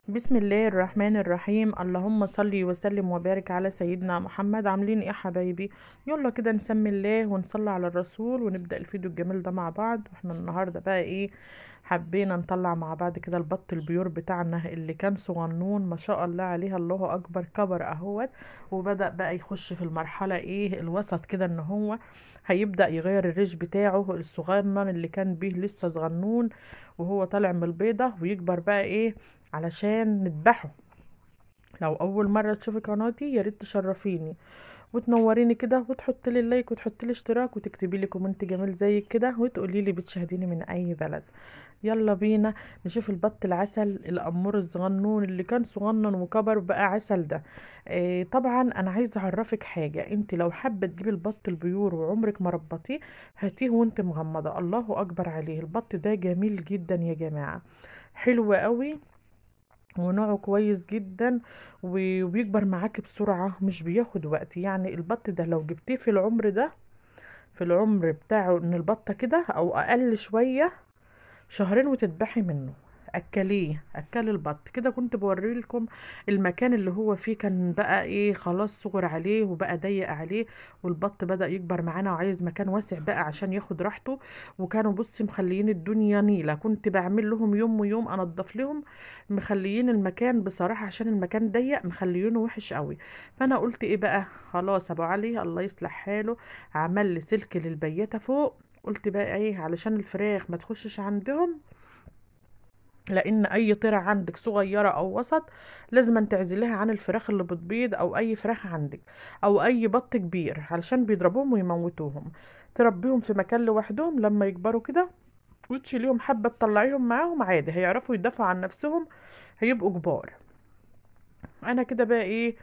بسم الله الرحمن الرحيم. اللهم صلي وسلم وبارك على سيدنا محمد. عاملين ايه يا حبايبي؟ يلا كده نسمي الله ونصلي على الرسول ونبدأ الفيديو الجميل ده مع بعض. واحنا النهارده بقى ايه، حبينا نطلع مع بعض كده البط البيور بتاعنا اللي كان صغنون ما شاء الله عليها، الله اكبر، كبر اهوت وبدأ بقى يخش في المرحلة ايه الوسط كده، ان هو هيبدأ يغير الريش بتاعه الصغنن اللي كان بيه لسه صغنون وهو طالع من البيضة، ويكبر بقى ايه علشان نذبحه. لو اول مره تشوفي قناتي يا ريت تشرفيني وتنوريني كده وتحطي لي لايك وتحطي لي اشتراك وتكتبي لي كومنت جميل زي كده وتقولي لي بتشاهديني من اي بلد. يلا بينا نشوف البط العسل الامور الصغنون اللي كان صغنن وكبر بقى عسل ده. طبعا انا عايزه اعرفك حاجه، انت لو حابه تجيبي البط البيور وعمرك ما ربطيه هاتيه وانت مغمضه. الله اكبر عليه، البط ده جميل جدا يا جماعه، حلو قوي ونوعه كويس جدا وبيكبر معاكي بسرعة، مش بياخد وقت. يعني البط ده لو جبتيه في العمر ده، في العمر بتاعه ان البطة كده او اقل شوية، شهرين وتذبحي منه. اكليه، اكل البط كده. كنت بوري لكم المكان اللي هو فيه كان بقى ايه، خلاص صغر عليه وبقى ضيق عليه، والبط بدأ يكبر معانا وعايز مكان واسع بقى عشان ياخد راحته. وكانوا بصي مخليين الدنيا نيلة، كنت بعمل لهم يوم ويوم انضف لهم، مخليين المكان بصراحة عشان المكان ضيق مخليينه وحش قوي. فانا قلت ايه بقى، خلاص ابو علي الله يصلح حاله عمل لي سلك للبياتة فوق. قلت بقى ايه علشان الفراخ ما تخشش عندهم، لان اي طيرة عندك صغيرة او وسط لازم تعزليها عن الفراخ اللي بتبيض او اي فراخ عندك او اي بط كبير علشان بيضربوهم ويموتوهم. تربيهم في مكان لوحدهم، لما يكبروا كده وتشيليهم حبة تطلعيهم معاهم عادي هيعرفوا يدافعوا عن نفسهم، هيبقوا كبار. انا كده بقى ايه،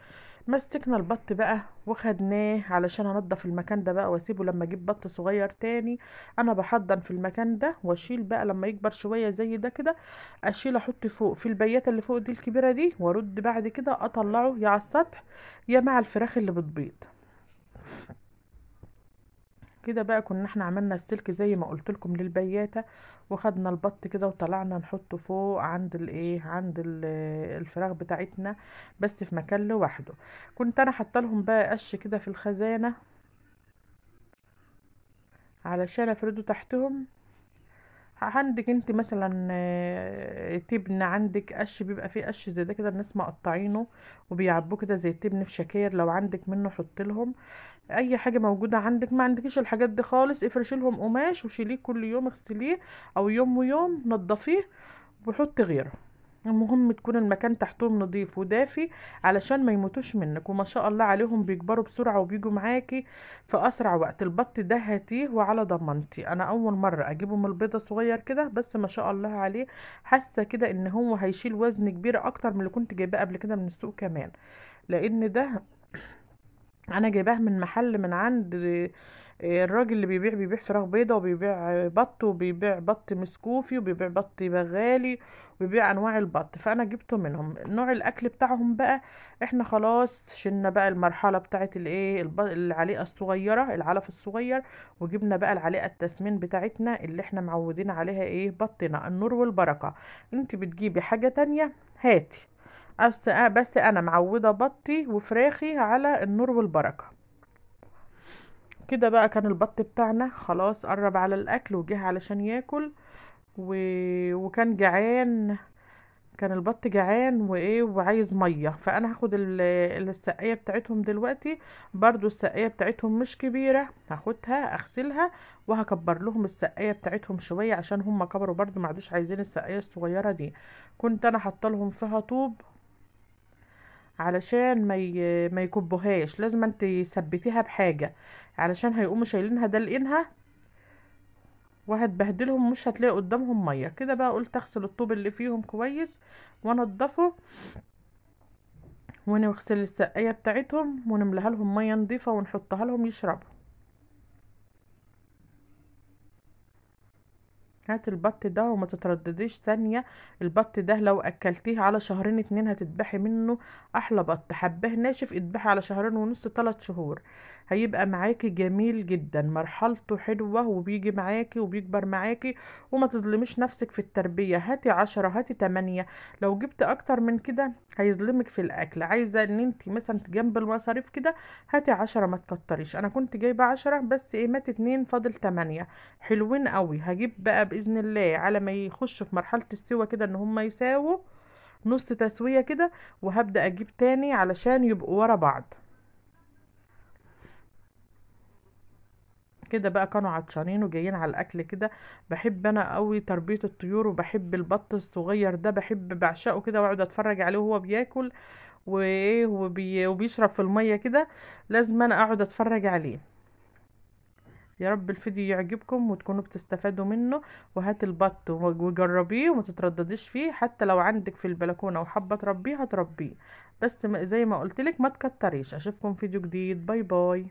مسكنا البط بقى وخدناه علشان انضف المكان ده بقى واسيبه لما اجيب بط صغير تاني. انا بحضن في المكان ده واشيل بقى لما يكبر شوية زي ده كده، اشيل احط فوق في البياتة اللي فوق دي الكبيرة دي، وارد بعد كده اطلعه يا على السطح يا مع الفراخ اللي بتبيض. كده بقى كنا احنا عملنا السلك زي ما قلت لكم للبياتة، وخدنا البط كده وطلعنا نحطه فوق عند الايه، عند الفراخ بتاعتنا، بس في مكان لوحده. كنت انا حاطه لهم بقى قش كده في الخزانة علشان افرده تحتهم. عندك انت مثلا تبن، عندك قش بيبقى فيه قش زي ده كده، الناس مقطعينه وبيعبوه كده زي التبن في شكاير، لو عندك منه حط لهم. اي حاجه موجوده عندك، ما عندكيش الحاجات دي خالص افرشي لهم قماش وشيليه كل يوم اغسليه، او يوم ويوم نضفيه وحطي غيره. المهم تكون المكان تحتهم نظيف ودافي علشان ما يموتوش منك. وما شاء الله عليهم بيكبروا بسرعة وبيجوا معاكي في اسرع وقت. البط ده هاتيه وعلى ضمانتي، انا اول مرة اجيبه من البيضة صغير كده بس ما شاء الله عليه، حاسة كده ان هو هيشيل وزن كبير اكتر من اللي كنت جايباه قبل كده من السوق كمان. لان ده انا جايباه من محل من عند الراجل اللي بيبيع فراخ بيضة وبيبيع بط وبيبيع بط مسكوفي وبيبيع بط بغالي وبيبيع انواع البط، فانا جبته منهم. نوع الاكل بتاعهم بقى احنا خلاص شلنا بقى المرحلة بتاعت الايه العليقة الصغيرة، العلف الصغير، وجبنا بقى العليقة التسمين بتاعتنا اللي احنا معودين عليها ايه، بطنا النور والبركة. انت بتجيبي حاجة تانية هاتي، بس انا معوده بطي وفراخي على النور والبركه. كده بقى كان البط بتاعنا خلاص قرب على الاكل وجه علشان ياكل و... وكان جعان، كان البط جعان وايه وعايز ميه. فانا هاخد السقايه بتاعتهم دلوقتي، برضو السقايه بتاعتهم مش كبيره، هاخدها اغسلها وهكبر لهم السقايه بتاعتهم شويه عشان هم كبروا برضو ما عادوش عايزين السقايه الصغيره دي. كنت انا حاطه لهم فيها طوب علشان ما يكبوهاش، لازم انت تثبتيها بحاجه علشان هيقوموا شايلينها دلقينها وهتبهدلهم، مش هتلاقي قدامهم ميه. كده بقى قلت اغسل الطوب اللي فيهم كويس وانضفه ونغسل السقايه بتاعتهم ونملاها لهم ميه نظيفه ونحطها لهم يشربوا. هات البط ده وما تتردديش ثانية. البط ده لو اكلتيه على شهرين 2 هتذبحي منه احلى بط. حباه ناشف اذبحي على شهرين ونص 3 شهور، هيبقى معاكي جميل جدا، مرحلته حلوة وبيجي معاكي وبيكبر معاكي. وما تظلميش نفسك في التربية، هاتي 10 هاتي 8. لو جبت اكتر من كده هيظلمك في الاكل. عايزة ان انت مثلا جنب المصاريف كده هاتي 10 ما تكتريش. انا كنت جايبة 10 بس ايه مات 2 فاضل 8 حلوين قوي. هجيب بقى باذن الله على ما يخشوا في مرحلة السوا كده ان هم يساووا نص تسوية كده، وهبدأ اجيب تاني علشان يبقوا ورا بعض كده. بقى كانوا عطشانين وجايين على الاكل كده. بحب انا قوي تربية الطيور، وبحب البط الصغير ده، بعشقه كده، واقعد اتفرج عليه وهو بياكل وايه وبيشرب في المية كده. لازم انا اقعد اتفرج عليه. يا رب الفيديو يعجبكم وتكونوا بتستفادوا منه. وهات البط وجربيه وما تتردديش فيه، حتى لو عندك في البلكونة وحابة تربيه هتربيه. بس زي ما قلتلك ما تكتريش. اشوفكم فيديو جديد، باي باي.